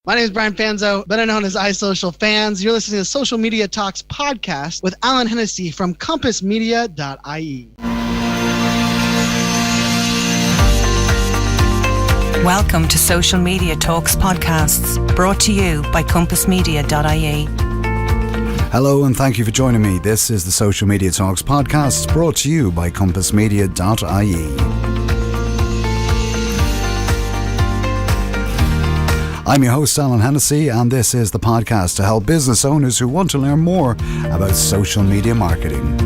My name is Brian Fanzo, better known as iSocialFanz. You're listening to Social Media Talks Podcast with Alan Hennessy from compassmedia.ie. Welcome to Social Media Talks Podcasts, brought to you by compassmedia.ie. Hello and thank you for joining me. This is the Social Media Talks Podcast, brought to you by compassmedia.ie. I'm your host, Alan Hennessy, and this is the podcast to help business owners who want to learn more about social media marketing.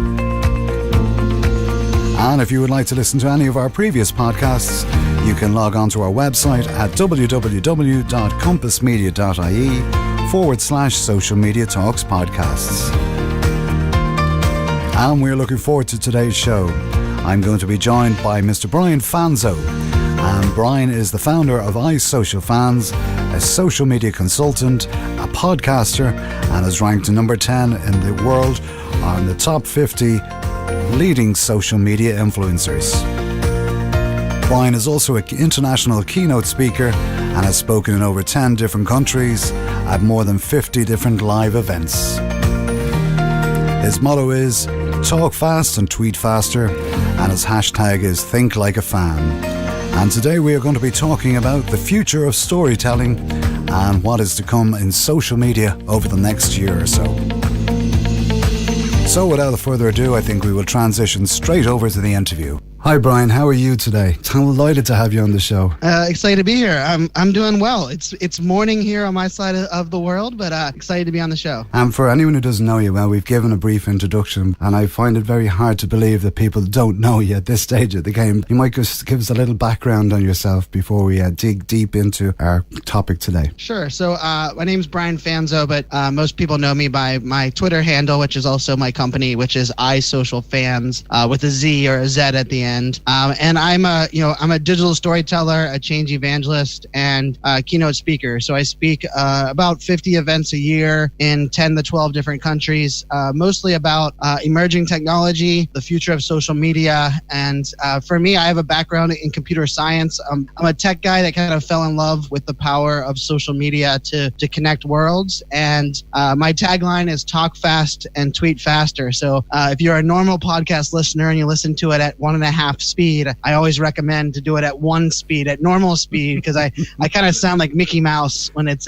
And if you would like to listen to any of our previous podcasts, you can log on to our website at www.compassmedia.ie/Social Media Talks Podcasts. And we're looking forward to today's show. I'm going to be joined by Mr. Brian Fanzo. And Brian is the founder of iSocialFanz, a social media consultant, a podcaster, and is ranked number 10 in the world on the top 50 leading social media influencers. Brian is also an international keynote speaker and has spoken in over 10 different countries at more than 50 different live events. His motto is talk fast and tweet faster, and his hashtag is ThinkLikeAFan. And today we are going to be talking about the future of storytelling and what is to come in social media over the next year or so. So without further ado, I think we will transition straight over to the interview. Hi Brian, how are you today? I'm delighted to have you on the show. Excited to be here. I'm doing well. It's morning here on my side of the world, but excited to be on the show. And for anyone who doesn't know you, well, we've given a brief introduction, and I find it very hard to believe that people don't know you at this stage of the game. You might just give us a little background on yourself before we dig deep into our topic today. Sure. So my name's Brian Fanzo, but most people know me by my Twitter handle, which is also my company, which is iSocialFanz with a Z or a Z at the end. And I'm a digital storyteller, a change evangelist, and a keynote speaker. So I speak about 50 events a year in 10 to 12 different countries, mostly about emerging technology, the future of social media. And for me, I have a background in computer science. I'm a tech guy that kind of fell in love with the power of social media to connect worlds. And my tagline is talk fast and tweet faster. So if you're a normal podcast listener and you listen to it at 1.5 speed, I always recommend to do it at 1 speed, at normal speed, because I kind of sound like Mickey Mouse when it's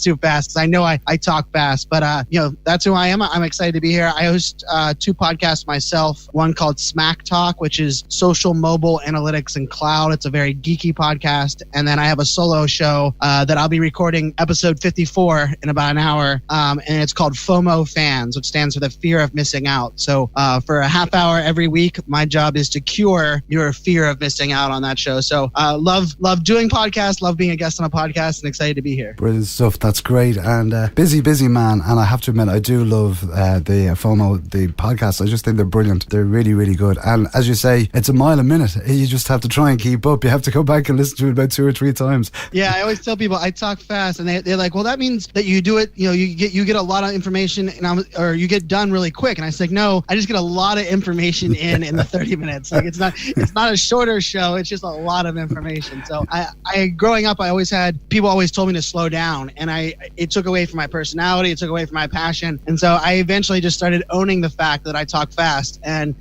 too fast, because I know I talk fast. But that's who I am. I'm excited to be here. I host 2 podcasts myself, one called SMACtalk, which is social, mobile, analytics, and cloud. It's a very geeky podcast. And then I have a solo show that I'll be recording episode 54 in about an hour, and it's called FOMOFanz, which stands for the fear of missing out. So for a half hour every week, my job is to cure your fear of missing out on that show. So love doing podcasts, love being a guest on a podcast, and excited to be here. Brilliant stuff. That's great. And busy man. And I have to admit, I do love the podcast. I just think they're brilliant. They're really, really good. And as you say, it's a mile a minute. You just have to try and keep up. You have to go back and listen to it about 2 or 3 times. Yeah, I always tell people I talk fast, and they're like, well, that means that you do it, you get a lot of information or you get done really quick. And I say, no, I just get a lot of information in the 30 minutes. Like it's not a shorter show. It's just a lot of information. So I growing up, people always told me to slow down, and it took away from my personality. It took away from my passion. And so I eventually just started owning the fact that I talk fast. And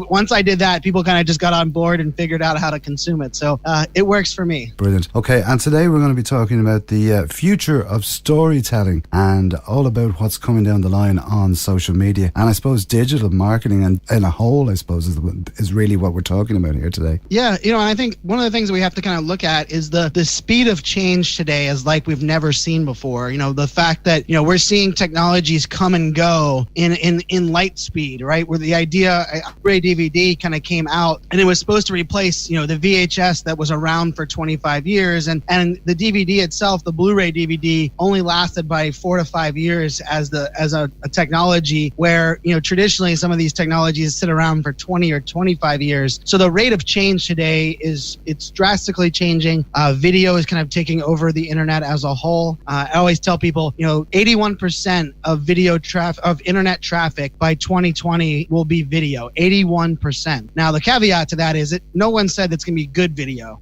once I did that, people kind of just got on board and figured out how to consume it. So it works for me. Brilliant. Okay. And today we're going to be talking about the future of storytelling and all about what's coming down the line on social media. And I suppose digital marketing and in a whole, I suppose, is really what we're talking about here today. Yeah, and I think one of the things that we have to kind of look at is the speed of change today is like we've never seen before. The fact that we're seeing technologies come and go in light speed, right? Where the idea Blu-ray DVD kind of came out, and it was supposed to replace the VHS that was around for 25 years, and the DVD itself, the Blu-ray DVD, only lasted by 4 to 5 years as a technology where traditionally some of these technologies sit around for 20 or 25 years. years. So the rate of change today it's drastically changing. Video is kind of taking over the internet as a whole. I always tell people, 81% of internet traffic by 2020 will be video. 81%. Now the caveat to that is that no one said it's going to be good video.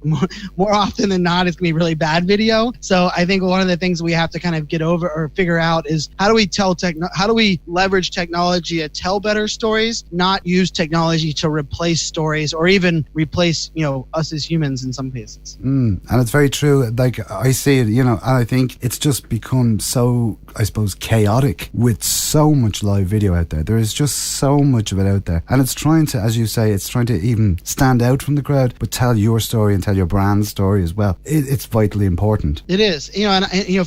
More often than not, it's going to be really bad video. So I think one of the things we have to kind of get over or figure out is how do we leverage technology to tell better stories, not use technology to replace stories or even replace, us as humans in some cases. And it's very true. Like I see it, and I think it's just become so, I suppose, chaotic with so much live video out there. There is just so much of it out there. And it's trying to, as you say, it's trying to even stand out from the crowd, but tell your story and tell your brand story as well. It's vitally important. It is.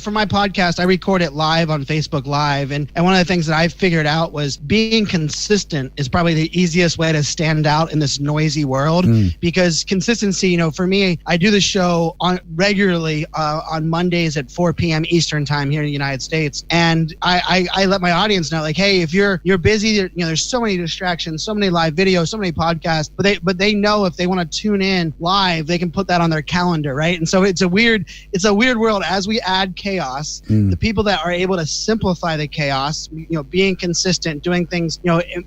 For my podcast, I record it live on Facebook Live. And one of the things that I figured out was being consistent is probably the easiest way to stand out in this noisy world, because consistency, for me, I do the show regularly on Mondays at 4 p.m. Eastern time here in the United States. And I let my audience know, like, hey, if you're busy, there's so many distractions, so many live videos, so many podcasts, but they know if they want to tune in live, they can put that on their calendar, right? And so it's a weird world. As we add chaos, the people that are able to simplify the chaos, being consistent, doing things,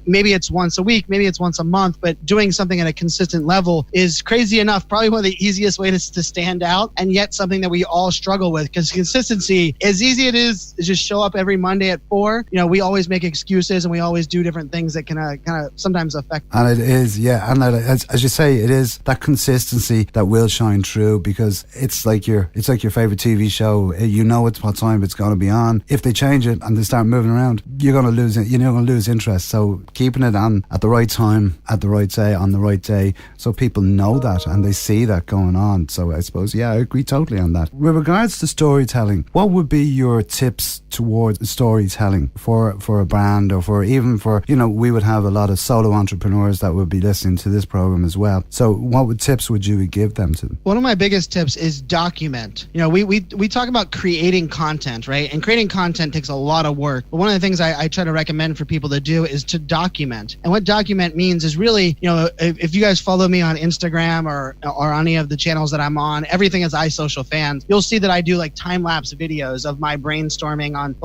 maybe it's once a week, maybe it's once a month, but doing something at a consistent level is crazy enough, probably one of the easiest ways to stand out, and yet something that we all struggle with, because consistency, as easy it is just show up every Monday at 4, we always make excuses and we always do different things that can kind of sometimes affect. And it is, yeah, and as you say, it is that consistency that will shine through, because it's like your favorite TV show. It's what time it's going to be on. If they change it and they start moving around, you're going to lose it. You're going to lose interest. So keeping it on at the right time, at the right day, on the right day, so people know that and they see that going on. So I suppose, yeah, I agree totally on that. With regards to storytelling, what would be your tips towards storytelling for a brand, or for we would have a lot of solo entrepreneurs that would be listening to this program as well. So what tips would you give them to them? One of my biggest tips is document. We talk about creating content, right? And creating content takes a lot of work. But one of the things I try to recommend for people to do is to document. And what document means is really, if you guys follow me on Instagram or any of the channels that I'm on, everything is iSocialFanz. You'll see that I do like time-lapse videos of my brainstorming on,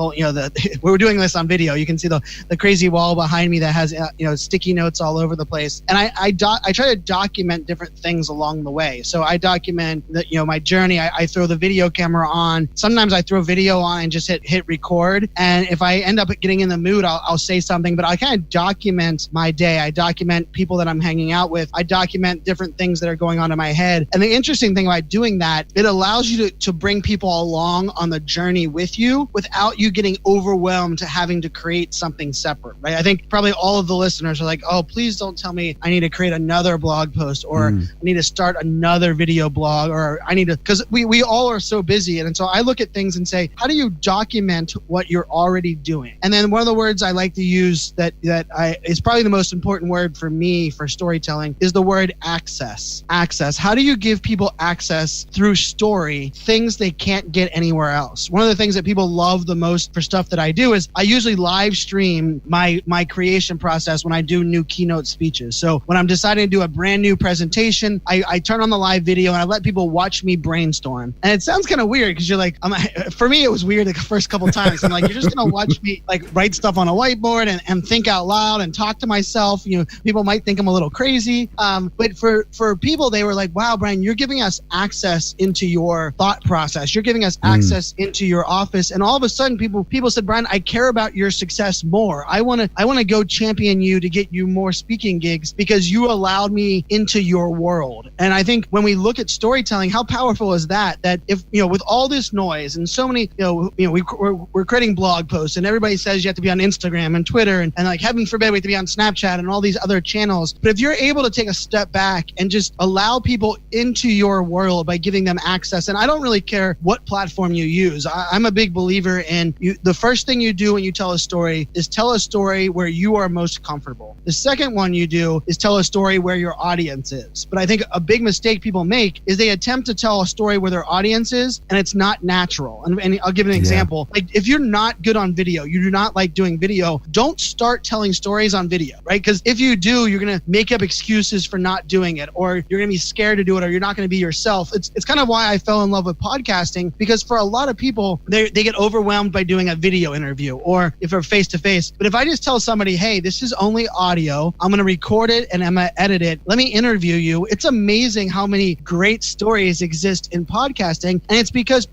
we're doing this on video. You can see the crazy wall behind me that has, sticky notes all over the place. And I try to document different things along the way. So I document my journey. I throw the video camera on. Sometimes I throw video on and just hit record. And if I end up getting in the mood, I'll say something, but I kind of document my day. I document people that I'm hanging out with. I document different things that are going on in my head. And the interesting thing about doing that, it allows you to bring people along on the journey with you without you getting overwhelmed to having to create something separate, right? I think probably all of the listeners are like, oh, please don't tell me I need to create another blog post, or I need to start another video blog, or I need to, because we all are so busy. And so I look at things and say, how do you document what you're already doing? And then one of the words I like to use that is probably the most important word for me for storytelling is the word access. Access. How do you give people access through story, things they can't get anywhere else? One of the things that people love the most for stuff that I do is I usually live stream my creation process when I do new keynote speeches. So when I'm deciding to do a brand new presentation, I turn on the live video and I let people watch me brainstorm. And it sounds kind of weird because you're like, for me, it was weird the first couple of times. I'm like, you're just going to watch me like write stuff on a whiteboard and think out loud and talk to myself. People might think I'm a little crazy. But for people, they were like, wow, Brian, you're giving us access into your thought process. You're giving us access into your office. And all of a sudden people said, Brian, I care about your success more. I want to go champion you to get you more speaking gigs because you allowed me into your world. And I think when we look at storytelling, how powerful is that if, with all this noise and so many, we're creating blog posts and everybody says you have to be on Instagram and Twitter and like, heaven forbid, we have to be on Snapchat and all these other channels. But if you're able to take a step back and just allow people into your world by giving them access, and I don't really care what platform you use. I'm a big believer And the first thing you do when you tell a story is tell a story where you are most comfortable. The second one you do is tell a story where your audience is. But I think a big mistake people make is they attempt to tell a story where their audience is, and it's not natural. And I'll give an example. Like, if you're not good on video, you do not like doing video, don't start telling stories on video, right? Because if you do, you're going to make up excuses for not doing it, or you're going to be scared to do it, or you're not going to be yourself. It's kind of why I fell in love with podcasting, because for a lot of people, they get overwhelmed by doing a video interview, or if they're face to face. But if I just tell somebody, hey, this is only audio, I'm going to record it and I'm going to edit it, let me interview you. It's amazing how many great stories exist in podcasting. And it's because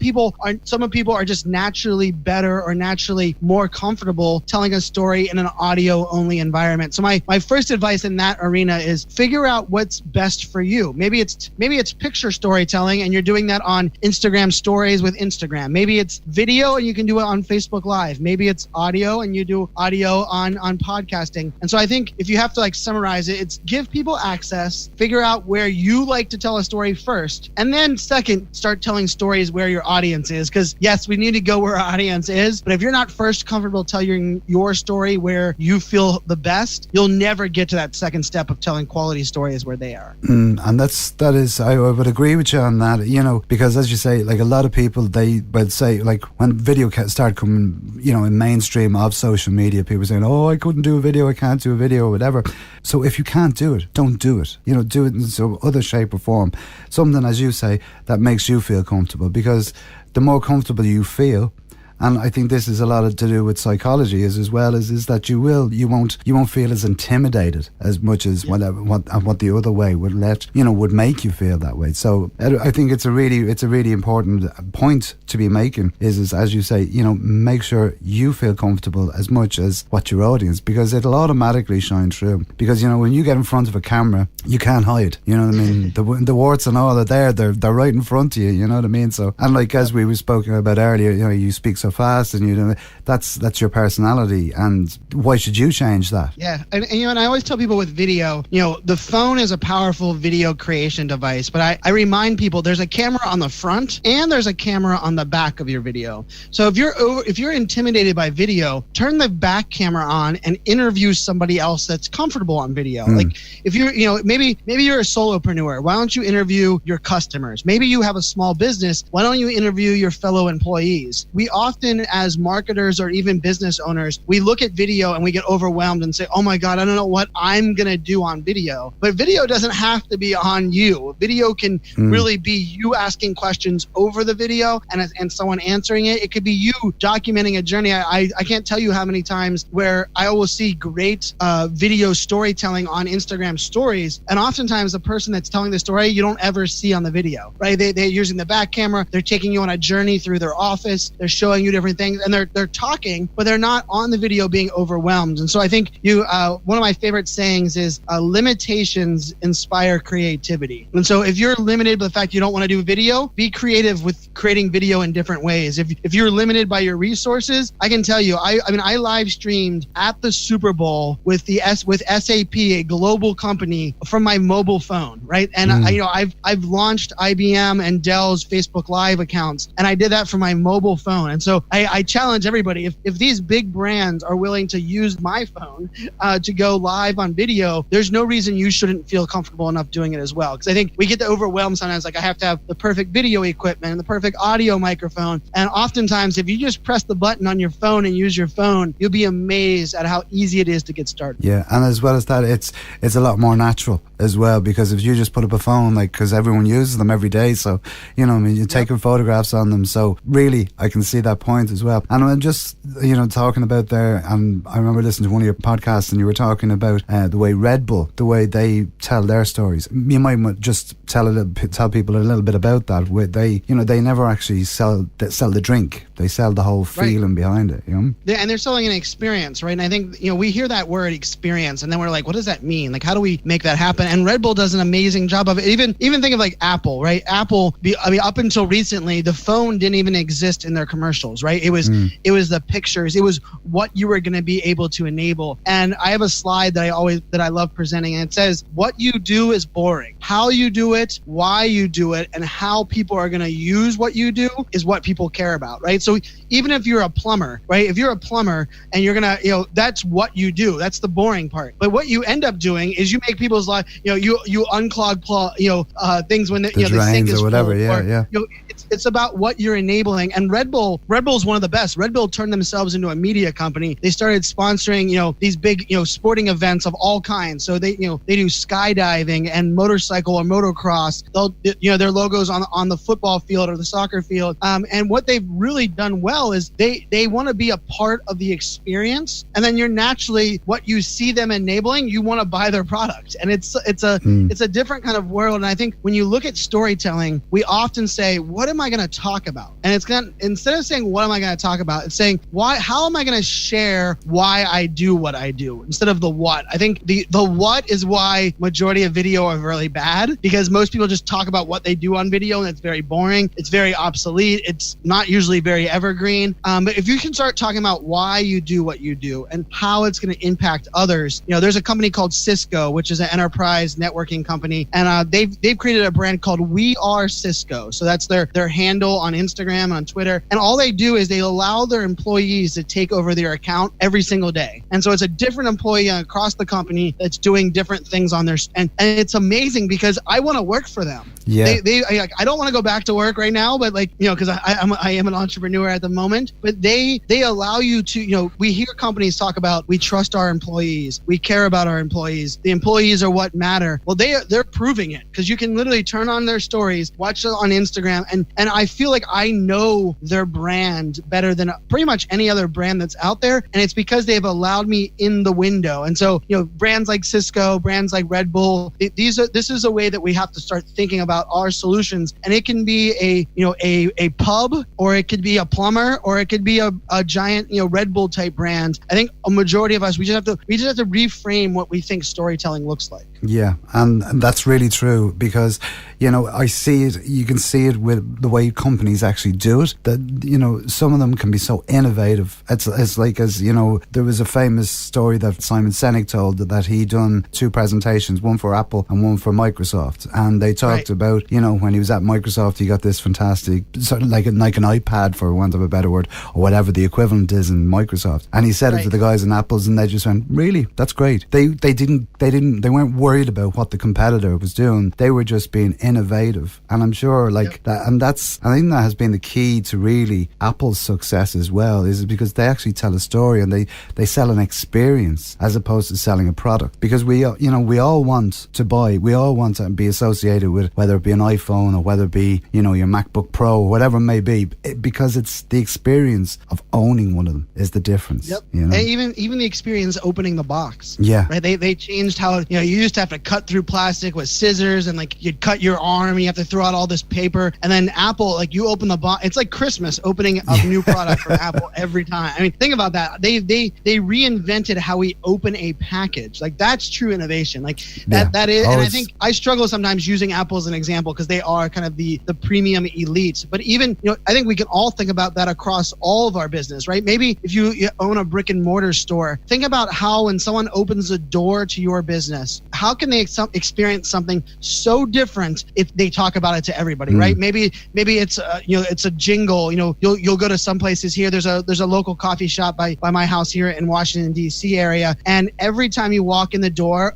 some people are just naturally better or naturally more comfortable telling a story in an audio only environment. So my first advice in that arena is figure out what's best for you. Maybe it's picture storytelling and you're doing that on Instagram stories with Instagram. Maybe it's video and you can do it on Facebook Live. Maybe it's audio and you do audio on podcasting. And so I think if you have to summarize it, it's give people access, figure out where you like to tell a story first, and then second, start telling stories where your audience is. Because yes, we need to go where our audience is, but if you're not first comfortable telling your story where you feel the best, you'll never get to that second step of telling quality stories where they are. And that is, I would agree with you on that, because as you say, a lot of people, they would say, when video started coming, in mainstream of social media, people saying, oh, I couldn't do a video, I can't do a video, or whatever. So if you can't do it, don't do it. Do it in some other shape or form. Something, as you say, that makes you feel comfortable, because the more comfortable you feel, and I think this is a lot to do with psychology is that you won't feel as intimidated as much as what the other way would make you feel that way. So I think it's a really important point to be making is as you say, make sure you feel comfortable as much as what your audience, because it'll automatically shine through. Because when you get in front of a camera, you can't hide. You know what I mean? the warts and all are there. They're right in front of you. You know what I mean? So, and as we were spoken about earlier, you speak so fast and that's your personality, and why should you change that? Yeah, and I always tell people with video, the phone is a powerful video creation device, but I remind people there's a camera on the front and there's a camera on the back of your video. So if you're intimidated by video, turn the back camera on and interview somebody else that's comfortable on video. Like if you're maybe you're a solopreneur, why don't you interview your customers? Maybe you have a small business, why don't you interview your fellow employees? We often, as marketers or even business owners, we look at video and we get overwhelmed and say, oh my God, I don't know what I'm going to do on video. But video doesn't have to be on you. Video can really be you asking questions over the video and someone answering it. It could be you documenting a journey. I can't tell you how many times where I will see great video storytelling on Instagram stories. And oftentimes the person that's telling the story, you don't ever see on the video, right? They're using the back camera. They're taking you on a journey through their office. They're showing you different things, and they're talking, but they're not on the video being overwhelmed. And so I think one of my favorite sayings is limitations inspire creativity. And so if you're limited by the fact you don't want to do video, be creative with creating video in different ways. If you're limited by your resources, I can tell you, I live streamed at the Super Bowl with SAP, a global company, from my mobile phone, right? And I've launched IBM and Dell's Facebook Live accounts, and I did that from my mobile phone. And so I challenge everybody, if these big brands are willing to use my phone to go live on video, there's no reason you shouldn't feel comfortable enough doing it as well. Because I think we get overwhelmed sometimes, I have to have the perfect video equipment and the perfect audio microphone. And oftentimes, if you just press the button on your phone and use your phone, you'll be amazed at how easy it is to get started. Yeah, and as well as that, it's a lot more natural as well, because if you just put up a phone, because everyone uses them every day, so you're taking photographs on them. So really, I can see that point as well. And I'm just talking about there, and I remember listening to one of your podcasts, and you were talking about the way Red Bull, the way they tell their stories. You might just tell people a little bit about that. Where they never actually sell the drink; they sell the whole feeling behind it. And they're selling an experience, right? And I think we hear that word experience, and then we're like, what does that mean? How do we make that happen? And Red Bull does an amazing job of it. Even think of Apple, right? Apple, up until recently, the phone didn't even exist in their commercials. commercials, right? It was the pictures. It was what you were going to be able to enable. And I have a slide that I love presenting, and it says, what you do is boring. How you do it, why you do it, and how people are going to use what you do is what people care about, right? So even if you're a plumber, right? If you're a plumber and you're going to, that's what you do. That's the boring part. But what you end up doing is you make people's life, you unclog, things when the sink is or whatever. Full, it's about what you're enabling. And Red Bull is one of the best. Red Bull turned themselves into a media company. They started sponsoring, these big, sporting events of all kinds. So they do skydiving and motorcycle or motocross. They'll, their logos on the football field or the soccer field. And what they've really done well is they want to be a part of the experience. And then you're naturally, what you see them enabling, you want to buy their product. And it's a different kind of world. And I think when you look at storytelling, we often say, what am I going to talk about? And instead of saying, what am I going to talk about? It's saying, how am I going to share why I do what I do instead of the what? I think the what is why majority of video are really bad, because most people just talk about what they do on video, and it's very boring. It's very obsolete. It's not usually very evergreen. But if you can start talking about why you do what you do and how it's going to impact others, there's a company called Cisco, which is an enterprise networking company, and they've created a brand called We Are Cisco. So that's their handle on Instagram and on Twitter. And all they do is they allow their employees to take over their account every single day. And so it's a different employee across the company that's doing different things on their, and it's amazing because I want to work for them. Yeah. I don't want to go back to work right now, but because I am an entrepreneur at the moment, but they allow you to, we hear companies talk about, we trust our employees, we care about our employees, the employees are what matter. Well, they're proving it, because you can literally turn on their stories, watch it on Instagram, and I feel like I know their brand better than pretty much any other brand that's out there, and it's because they've allowed me in the window. And so, brands like Cisco, brands like Red Bull, this is a way that we have to start thinking about our solutions. And it can be a pub, or it could be a plumber, or it could be a giant Red Bull type brand. I think a majority of us, we just have to reframe what we think storytelling looks like. Yeah, and that's really true, because I see it. You can see it with the way companies actually do it. That some of them can be so innovative. It's like, there was a famous story that Simon Sinek told, that he done 2 presentations, one for Apple and one for Microsoft, and they talked about when he was at Microsoft, he got this fantastic sort of like an iPad, for want of a better word, or whatever the equivalent is in Microsoft, and he said it to the guys in Apple's, and they just went, really, that's great. They weren't worried about what the competitor was doing. They were just being innovative, and I'm sure that, and I think that has been the key to really Apple's success as well, is because they actually tell a story, and they sell an experience as opposed to selling a product. Because we all want to buy, we all want to be associated with, whether it be an iPhone or whether it be your MacBook Pro or whatever it may be, because it's the experience of owning one of them is the difference. Yep. And even the experience opening the box. Yeah. Right. They changed how you used to have to cut through plastic with scissors, and you'd cut your arm, and you have to throw out all this paper. And then Apple, you open the box, it's like Christmas opening a new product from Apple every time. I mean, think about that. They reinvented how we open a package. That's true innovation. That is. And I think I struggle sometimes using Apple as an example, because they are kind of the premium elite. But even I think we can all think about that across all of our business, right? Maybe if you own a brick and mortar store, think about how when someone opens a door to your business, how can they experience something so different if they talk about it to everybody, right? Maybe it's it's a jingle. You'll go to some places here. There's a local coffee shop by my house here in Washington D.C. area, and every time you walk in the door,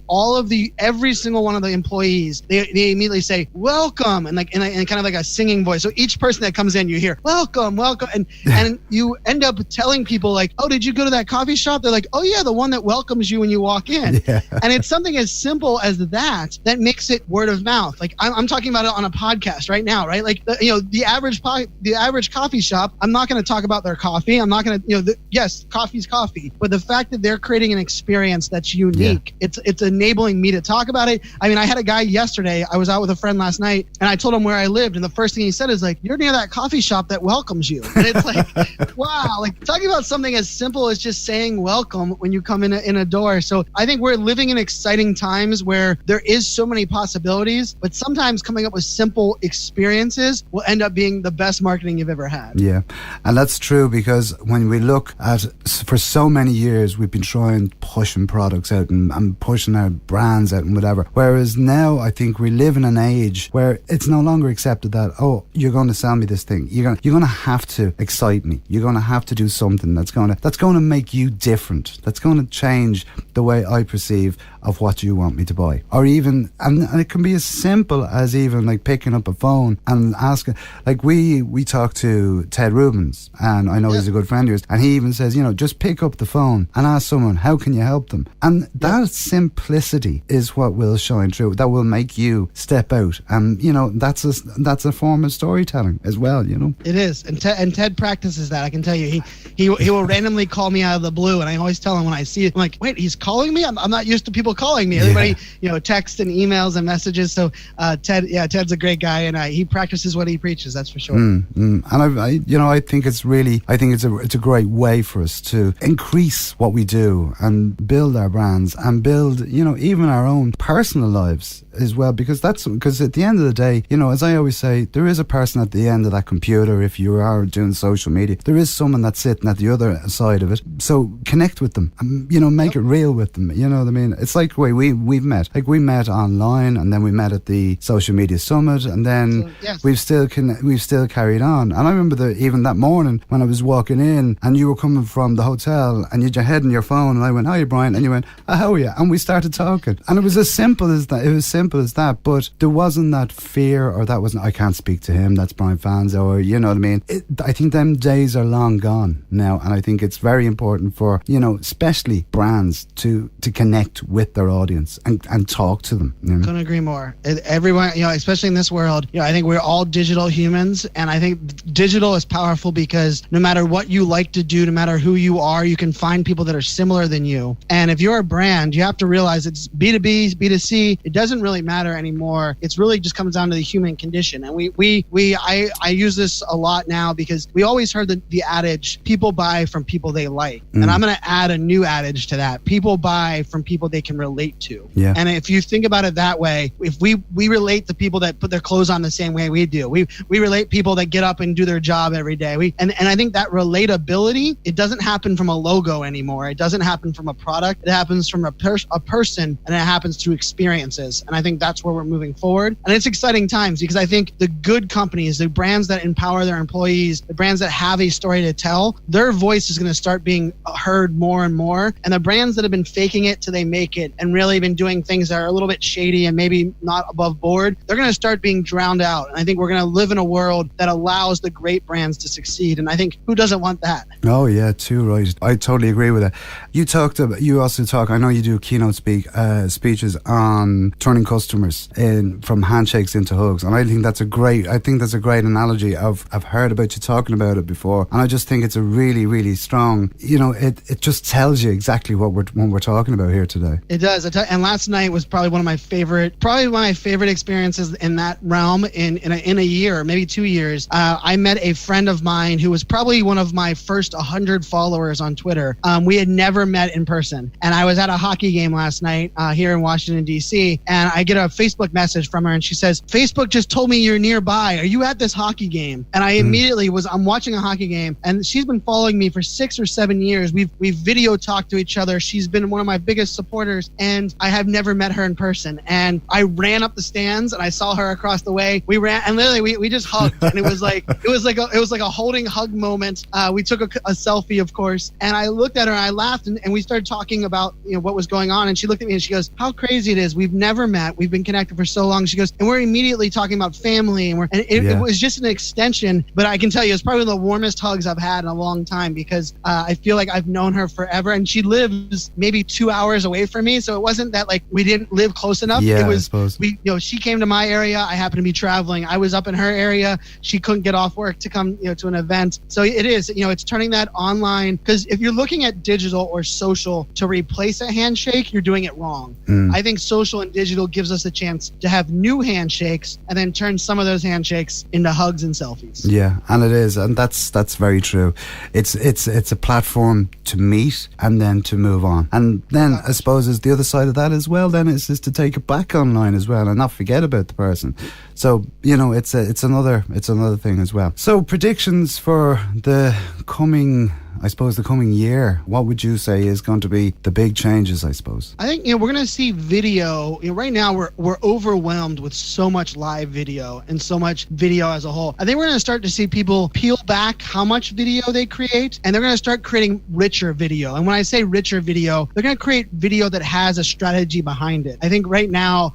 every single one of the employees, they immediately say welcome, and kind of like a singing voice. So each person that comes in, you hear welcome, and you end up telling people oh, did you go to that coffee shop? They're like, oh yeah, the one that welcomes you when you walk in. Yeah. And it's something as simple as that makes it word of mouth. I'm talking about it on a podcast right now, right? The average coffee shop, I'm not going to talk about their coffee. I'm not going to, yes, coffee's coffee, but the fact that they're creating an experience that's unique, it's enabling me to talk about it. I mean, I had a guy yesterday, I was out with a friend last night, and I told him where I lived, and the first thing he said is you're near that coffee shop that welcomes you. And it's wow, talking about something as simple as just saying welcome when you come in a door. So I think we're living in exciting times times where there is so many possibilities, but sometimes coming up with simple experiences will end up being the best marketing you've ever had. Yeah, and that's true, because when we look at, for so many years, we've been trying pushing products out and pushing our brands out and whatever. Whereas now, I think we live in an age where it's no longer accepted that, oh, you're going to sell me this thing. You're going to have to excite me. You're going to have to do something that's going to make you different. That's going to change the way I perceive of what you want me to buy. Or even, and it can be as simple as even like picking up a phone and asking, like we talked to Ted Rubens, and I know he's a good friend of yours, and he even says, just pick up the phone and ask someone, how can you help them? And that simplicity is what will shine through. That will make you step out. And, that's a form of storytelling as well, It is. And Ted practices that. I can tell you, he will randomly call me out of the blue, and I always tell him when I see it, I'm like, wait, he's calling me? I'm not used to people calling me. Everybody, text and emails and messages. So Ted's a great guy, and he practices what he preaches. That's for sure. And I think it's a great way for us to increase what we do and build our brands and build, even our own personal lives as well, because at the end of the day, as I always say, there is a person at the end of that computer. If you are doing social media, there is someone that's sitting at the other side of it. So connect with them, make it real with them. You know what I mean? It's like the way we've met. Like, we met online, and then we met at the social media summit, and then we've still carried on. And I remember even that morning when I was walking in, and you were coming from the hotel, and you had your head in your phone, and I went, "Hi, Brian," and you went, "Oh, how are you?" And we started talking, and it was as simple as that. But there wasn't that fear, or that wasn't, I can't speak to him, that's Brian Fanzo, or you know what I mean. I think them days are long gone now, and I think it's very important for especially brands to connect with their audience and talk to them. Couldn't agree more. Everyone, especially in this world, I think we're all digital humans, and I think digital is powerful because no matter what you like to do, no matter who you are, you can find people that are similar than you. And if you're a brand, you have to realize it's B2B, B2C. It doesn't really matter anymore. It's really just comes down to the human condition. And I use this a lot now because we always heard the adage, people buy from people they like. And I'm going to add a new adage to that. People buy from people they can relate to. Yeah. And if you think about it that way, if we relate to people that put their clothes on the same way we do, we relate people that get up and do their job every day. And I think that relatability, it doesn't happen from a logo anymore. It doesn't happen from a product. It happens from a person, and it happens through experiences. And I think that's where we're moving forward. And it's exciting times because I think the good companies, the brands that empower their employees, the brands that have a story to tell, their voice is going to start being heard more and more. And the brands that have been faking it till they make it and really been doing things that are a little bit shady and maybe not above board, they're going to start being drowned out. And I think we're going to live in a world that allows the great brands to succeed. And I think who doesn't want that? Oh yeah, too right. I totally agree with that. You also talk, I know you do keynote speeches on turning customers from handshakes into hugs. And I think that's a great analogy. I've heard about you talking about it before. And I just think it's a really, really strong, it just tells you exactly what we're talking about here today. It does. And last night was probably one of my favorite experiences in that realm in a year, maybe 2 years. I met a friend of mine who was probably one of my first 100 followers on Twitter. We had never met in person. And I was at a hockey game last night here in Washington, D.C. And I get a Facebook message from her and she says, "Facebook just told me you're nearby. Are you at this hockey game?" And I immediately I'm watching a hockey game, and she's been following me for 6 or 7 years. We've video talked to each other. She's been one of my biggest supporters, and I have never met her in person. And I ran up the stands and I saw her across the way. We ran and literally we just hugged, and it was like a holding hug moment. We took a selfie, of course, and I looked at her and I laughed, and we started talking about what was going on. And she looked at me and she goes, "How crazy it is. We've never met. We've been connected for so long." She goes, "And we're immediately talking about family, and it was just an extension." But I can tell you, it's probably the warmest hugs I've had in a long time because I feel like I've known her forever, and she lives maybe 2 hours away from me. So it wasn't that like we didn't live close enough. Yeah, it was she came to my area. I happened to be traveling. I was up in her area. She couldn't get off work to come to an event. So it is it's turning that online, because if you're looking at digital or social to replace a handshake, you're doing it wrong. I think social and digital gives us a chance to have new handshakes and then turn some of those handshakes into hugs and selfies. Yeah, and it is, and that's very true. It's a platform to meet and then to move on. And then I suppose is the other side of that as well then is to take it back online as well and not forget about the person. So, you know, it's another thing as well. So predictions for the coming year, what would you say is going to be the big changes, I suppose? I think, we're going to see video. Right now we're overwhelmed with so much live video and so much video as a whole. I think we're going to start to see people peel back how much video they create, and they're going to start creating richer video. And when I say richer video, they're going to create video that has a strategy behind it. I think right now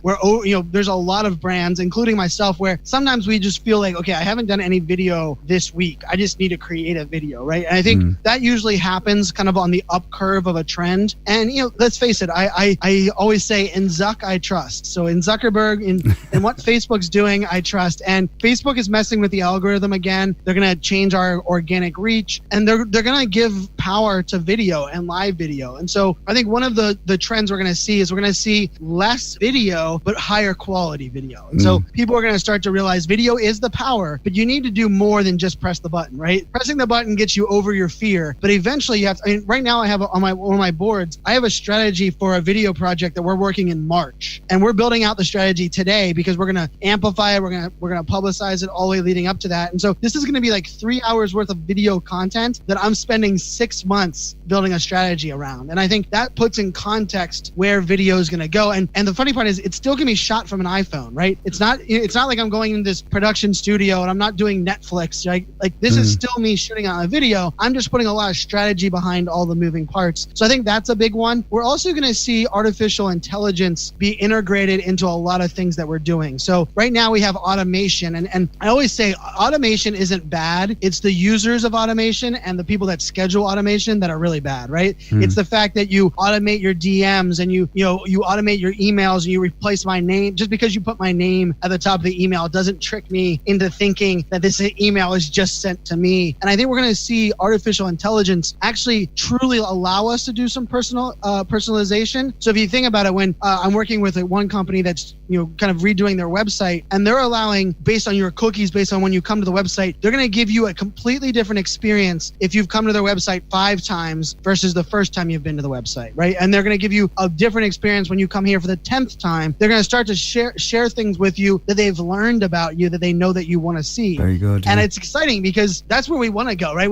there's a lot of brands, including myself, where sometimes we just feel like, okay, I haven't done any video this week. I just need to create a video, right? And I think that usually happens kind of on the up curve of a trend. And, let's face it, I always say in Zuck, I trust. So in Zuckerberg, in what Facebook's doing, I trust. And Facebook is messing with the algorithm again. They're going to change our organic reach, and they're going to give power to video and live video. And so I think one of the trends we're going to see is we're going to see less video, but higher quality video. And so people are going to start to realize video is the power, but you need to do more than just press the button, right? Pressing the button gets you over your fear, but eventually you have to, right now I have on one of my boards, I have a strategy for a video project that we're working in March, and we're building out the strategy today because we're going to amplify it. We're going to publicize it all the way leading up to that. And so this is going to be like 3 hours worth of video content that I'm spending 6 months building a strategy around. And I think that puts in context where video is going to go. And the funny part is it's still going to be shot from an iPhone, right? It's not like I'm going in this production studio and I'm not doing Netflix, right? Like this is still me shooting on a video. I'm just putting a lot of strategy behind all the moving parts. So I think that's a big one. We're also going to see artificial intelligence be integrated into a lot of things that we're doing. So right now we have automation, and I always say automation isn't bad. It's the users of automation and the people that schedule automation that are really bad, right? It's the fact that you automate your DMs and you automate your emails and you replace my name. Just because you put my name at the top of the email doesn't trick me into thinking that this email is just sent to me. And I think we're going to see artificial intelligence actually truly allow us to do some personalization. So if you think about it, when I'm working with one company that's kind of redoing their website, and they're allowing, based on your cookies, based on when you come to the website, they're going to give you a completely different experience if you've come to their website 5 times versus the first time you've been to the website, right? And they're going to give you a different experience when you come here for the 10th time. They're going to start to share things with you that they've learned about you that they know that you want to see. Very good. And it's exciting because that's where we want to go, right?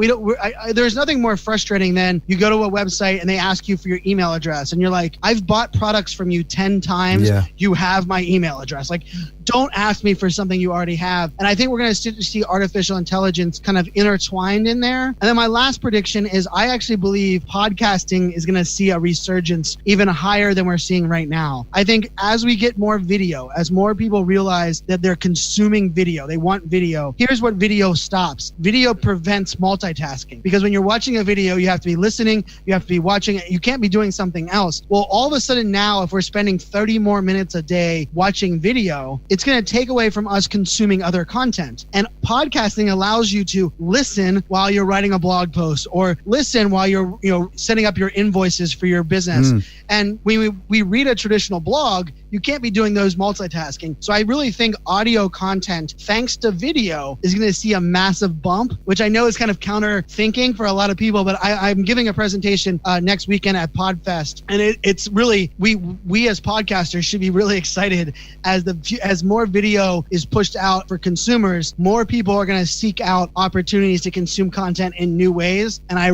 There's nothing more frustrating than you go to a website and they ask you for your email address, and you're like, I've bought products from you 10 times. Yeah. You have my email address. Like, don't ask me for something you already have. And I think we're going to see artificial intelligence kind of intertwined in there. And then my last prediction is I actually believe podcasting is going to see a resurgence even higher than we're seeing right now. I think as we get more video, as more people realize that they're consuming video, they want video, here's what video stops. Video prevents multitasking, because when you're watching a video, you have to be listening, you have to be watching it, you can't be doing something else. Well, all of a sudden now, if we're spending 30 more minutes a day watching video, it's going to take away from us consuming other content. And podcasting allows you to listen while you're writing a blog post, or listen while you're setting up your invoices for your business. And when we read a traditional blog, you can't be doing those multitasking. So I really think audio content, thanks to video, is going to see a massive bump, which I know is kind of counter thinking for a lot of people, but I'm giving a presentation next weekend at PodFest. And it's really, we as podcasters should be really excited as more video is pushed out for consumers, more people are going to seek out opportunities to consume content in new ways. And I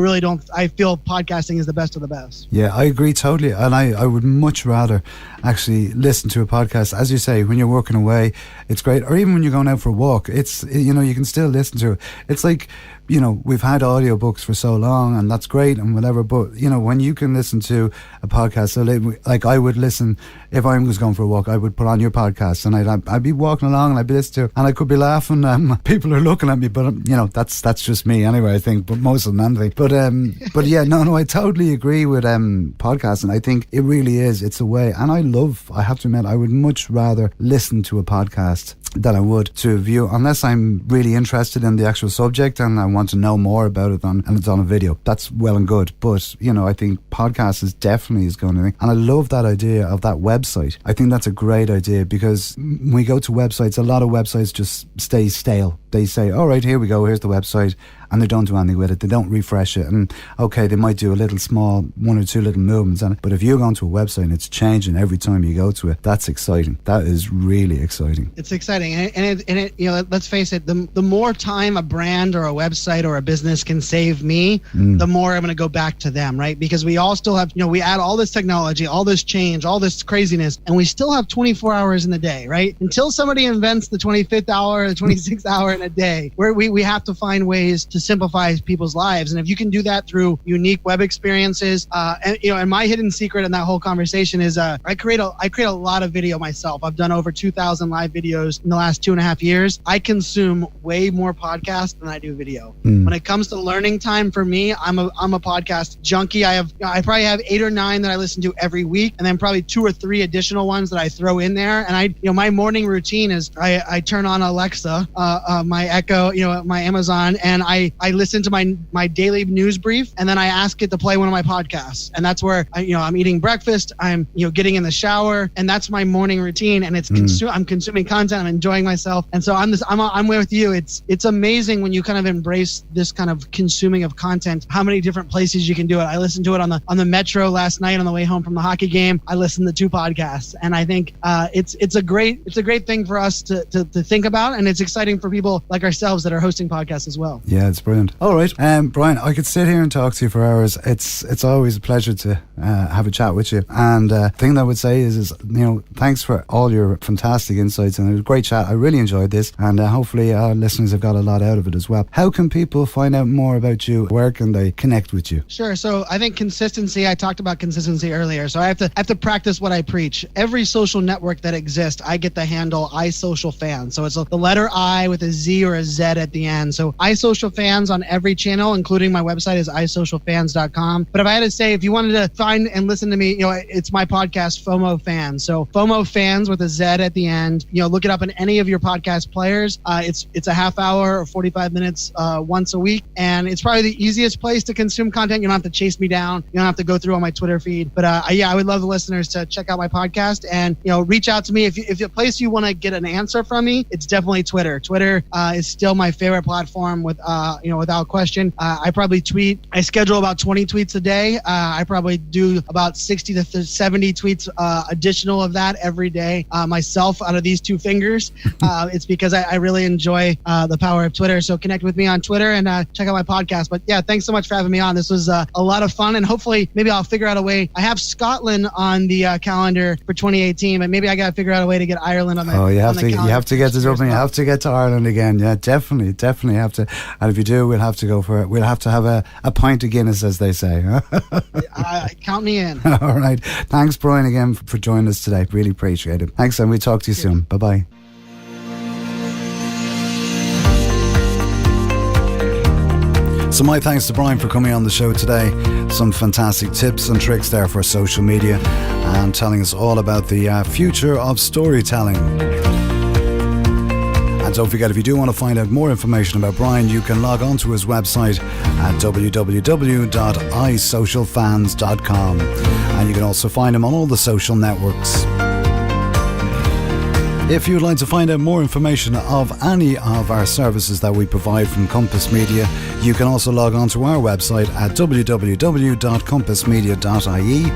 feel podcasting is the best of the best. Yeah, I agree totally. And I would much rather actually listen to a podcast, as you say, when you're working away, it's great. Or even when you're going out for a walk, it's, you can still listen to it. It's like, we've had audiobooks for so long, and that's great and whatever, but when you can listen to a podcast, so like I would listen, if I was going for a walk, I would put on your podcast and I'd be walking along and I'd be listening to it, and I could be laughing, people are looking at me, but that's just me anyway, I think, but most of them anything. But yeah, no, I totally agree with podcasting. I think it really is, it's a way, and I have to admit, I would much rather listen to a podcast than I would to a view, unless I'm really interested in the actual subject and I want to know more about it and it's on a video. That's well and good, but I think podcast is definitely going to be, and I love that idea of that website. I think that's a great idea, because when we go to websites, a lot of websites just stay stale. They say, all right, here we go, here's the website, and they don't do anything with it. They don't refresh it. And okay, they might do a little small, one or two little movements on it. But if you go onto a website and it's changing every time you go to it, that's exciting. That is really exciting. It's exciting. And it let's face it, the more time a brand or a website or a business can save me, the more I'm going to go back to them, right? Because we all still have, we add all this technology, all this change, all this craziness, and we still have 24 hours in the day, right? Until somebody invents the 25th hour, the 26th hour in a day, where we have to find ways to simplify people's lives. And if you can do that through unique web experiences, and my hidden secret in that whole conversation is I create a lot of video myself. I've done over 2,000 live videos in the last 2.5 years. I consume way more podcasts than I do video. When it comes to learning time for me, I'm a podcast junkie. I probably have 8 or 9 that I listen to every week, and then probably 2 or 3 additional ones that I throw in there. And my morning routine is I turn on Alexa, my Echo, my Amazon, and I listen to my daily news brief, and then I ask it to play one of my podcasts. And that's where I'm eating breakfast, I'm getting in the shower, and that's my morning routine. And it's I'm consuming content, I'm enjoying myself, and so I'm with you. It's amazing when you kind of embrace this kind of consuming of content, how many different places you can do it. I listened to it on the metro last night on the way home from the hockey game. I listened to 2 podcasts, and I think it's a great thing for us to think about, and it's exciting for people like ourselves that are hosting podcasts as well. Yeah, it's brilliant. All right, Brian, I could sit here and talk to you for hours. It's always a pleasure to have a chat with you. And the thing that I would say is thanks for all your fantastic insights, and it was a great chat. I really enjoyed this, and hopefully our listeners have got a lot out of it as well. How can people find out more about you? Where can they connect with you? Sure. So I think consistency. I talked about consistency earlier. So I have to practice what I preach. Every social network that exists, I get the handle iSocialFanz. So it's the letter I with a Z or a Z at the end. So iSocialFanz on every channel, including my website is iSocialFanz.com. But if I had to say, if you wanted to find and listen to me, it's my podcast, FOMOFanz. So FOMOFanz with a Z at the end. Look it up in any of your podcast players. It's a half hour or 45 minutes once a week, and it's probably the easiest place to consume content. You don't have to chase me down. You don't have to go through all my Twitter feed. But I would love the listeners to check out my podcast and reach out to me if a place you want to get an answer from me. It's definitely Twitter. Twitter is still my favorite platform without question. I probably tweet. I schedule about 20 tweets a day. I probably do about 60 to 70 tweets additional of that every day myself out of these 2 fingers. It's because I really enjoy the power of Twitter. So connect with me on Twitter and check out my podcast. But yeah, thanks so much for having me on. This was a lot of fun, and hopefully maybe I'll figure out a way. I have Scotland on the calendar for 2018, but maybe I got to figure out a way to get Ireland on the you have to get to Dublin. You have to get to Ireland again. Yeah, definitely have to. And if you do, we'll have to go for it. We'll have to have a pint of Guinness, as they say. Count me in. All right. Thanks, Brian, again for joining us today. Really appreciate it. Thanks, and we'll talk to you soon. Bye-bye. So my thanks to Brian for coming on the show today. Some fantastic tips and tricks there for social media and telling us all about the future of storytelling. And don't forget, if you do want to find out more information about Brian, you can log on to his website at www.iSocialFanz.com, and you can also find him on all the social networks. If you'd like to find out more information of any of our services that we provide from Compass Media, you can also log on to our website at www.compassmedia.ie.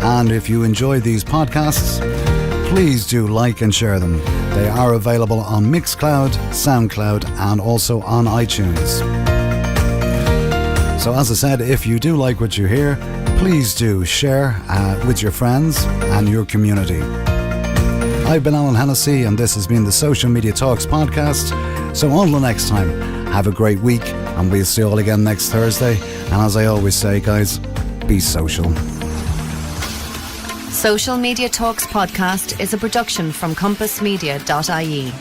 And if you enjoy these podcasts, please do like and share them. They are available on Mixcloud, SoundCloud, and also on iTunes. So as I said, if you do like what you hear, please do share with your friends and your community. I've been Alan Hennessy, and this has been the Social Media Talks podcast. So until next time, have a great week, and we'll see you all again next Thursday. And as I always say, guys, be social. Social Media Talks Podcast is a production from compassmedia.ie.